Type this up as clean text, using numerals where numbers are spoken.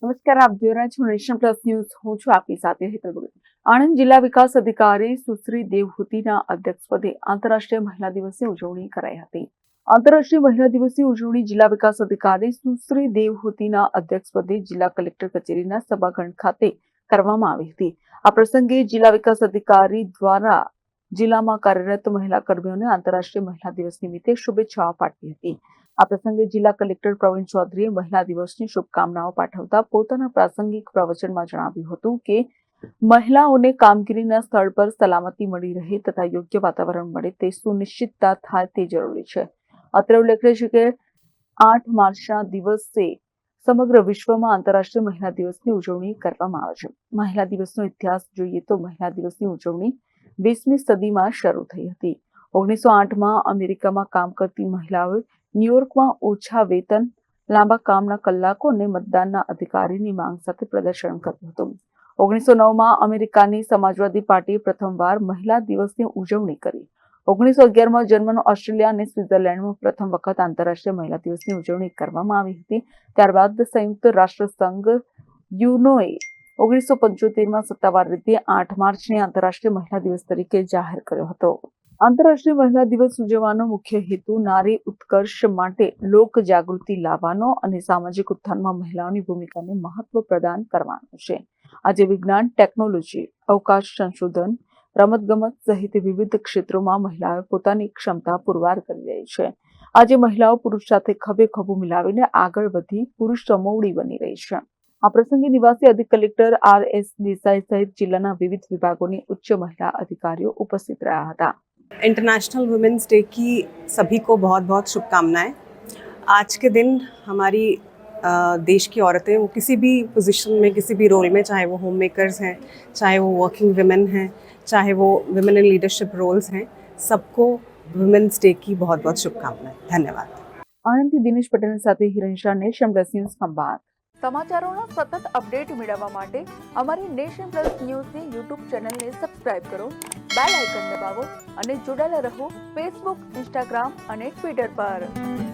નમસ્કાર, આપ જોઈ રહ્યા છો નેશન પ્લસ ન્યૂઝ. હું છું આપની સાથે હેતલ ભગત. આણંદ જિલ્લા વિકાસ અધિકારી સુશ્રી દેવહૂતિના અધ્યક્ષપદે આંતરરાષ્ટ્રીય મહિલા દિવસની ઉજવણી કરાઈ હતી. આંતરરાષ્ટ્રીય મહિલા દિવસની ઉજવણી જિલ્લા વિકાસ અધિકારી સુશ્રી દેવહૂતિના અધ્યક્ષપદે જિલ્લા કલેક્ટર કચેરીના સભાખંડ ખાતે કરવામાં આવી હતી. આ પ્રસંગે જિલ્લા વિકાસ અધિકારી દ્વારા જિલ્લામાં કાર્યરત મહિલા કર્મીઓને આંતરરાષ્ટ્રીય મહિલા દિવસ નિમિત્તે શુભેચ્છાઓ પાઠવી હતી. આ પ્રસંગે જિલ્લા કલેક્ટર પ્રવીણ ચૌધરીએ મહિલા દિવસની શુભકામનાઓ પાઠવતા પોતાના પ્રાસંગિક પ્રવચનમાં જણાવ્યું હતું કે મહિલાઓને કામગીરીના સ્થળ પર સલામતી મળી રહે તથા યોગ્ય વાતાવરણ મળે તે સુનિશ્ચિતતા થાય તે જરૂરી છે. અત્રે ઉલ્લેખનીય છે કે 8 માર્ચના દિવસે સમગ્ર વિશ્વમાં આંતરરાષ્ટ્રીય મહિલા દિવસની ઉજવણી કરવામાં આવે છે. મહિલા દિવસનો ઇતિહાસ જોઈએ તો મહિલા દિવસની ઉજવણી 20મી સદીમાં શરૂ થઈ હતી. 1908માં અમેરિકામાં કામ કરતી મહિલાઓએ ન્યુયોર્કમાં ઓછા વેતન, લાંબા કામના કલાકો અને મતદાનના અધિકારની માંગ સાથે પ્રદર્શન કર્યું હતું. 1909માં અમેરિકાની સમાજવાદી પાર્ટીએ પ્રથમવાર મહિલા દિવસની ઉજવણી કરી. 1911માં જર્મન, ઓસ્ટ્રેલિયા અને સ્વિટ્ઝરલેન્ડમાં પ્રથમ વખત આંતરરાષ્ટ્રીય મહિલા દિવસની ઉજવણી કરવામાં આવી હતી. ત્યારબાદ સંયુક્ત રાષ્ટ્ર સંઘ યુનોએ 1975માં સત્તાવાર રીતે 8 માર્ચને આંતરરાષ્ટ્રીય મહિલા દિવસ તરીકે જાહેર કર્યો હતો. આંતરરાષ્ટ્રીય મહિલા દિવસ ઉજવવાનો મુખ્ય હેતુ નારી ઉત્કર્ષ માટે લોક જાગૃતિ લાવવાનો અને સામાજિક ઉત્થાનમાં મહિલાઓની ભૂમિકાને મહત્વ પ્રદાન કરવાનો છે. આજે વિજ્ઞાન, ટેકનોલોજી, અવકાશ સંશોધન, રમતગમત સહિત વિવિધ ક્ષેત્રોમાં મહિલાઓ પોતાની ક્ષમતા પુરવાર કરી રહી છે. આજે મહિલાઓ પુરુષ સાથે ખભે ખભું મિલાવીને આગળ વધી પુરુષ સમોવડી બની રહી છે. આ પ્રસંગે નિવાસી અધિક કલેક્ટર RS દેસાઈ સહિત જિલ્લાના વિવિધ વિભાગોની ઉચ્ચ મહિલા અધિકારીઓ ઉપસ્થિત રહ્યા હતા. इंटरनेशनल वुमेंस डे की सभी को बहुत बहुत शुभकामनाएं. आज के दिन हमारी देश की औरतें वो किसी भी पोजीशन में, किसी भी रोल में, चाहे वो होम मेकर्स हैं, चाहे वो वर्किंग विमेन हैं, चाहे वो विमेन इन लीडरशिप रोल्स हैं, सबको वुमेंस डे की बहुत बहुत शुभकामनाएं. धन्यवाद. આણંદથી દિનેશ પટેલ સાથે Hiran Shah, Nation Plus News Khambhat. સમાચારોના સતત અપડેટ મેળવવા માટે અમારી નેશન પ્લસ ન્યૂઝની યુટ્યુબ ચેનલને સબસ્ક્રાઇબ કરો, બેલ આઇકન દબાવો અને જોડાયેલા રહો ફેસબુક, ઇન્સ્ટાગ્રામ અને ટ્વિટર પર.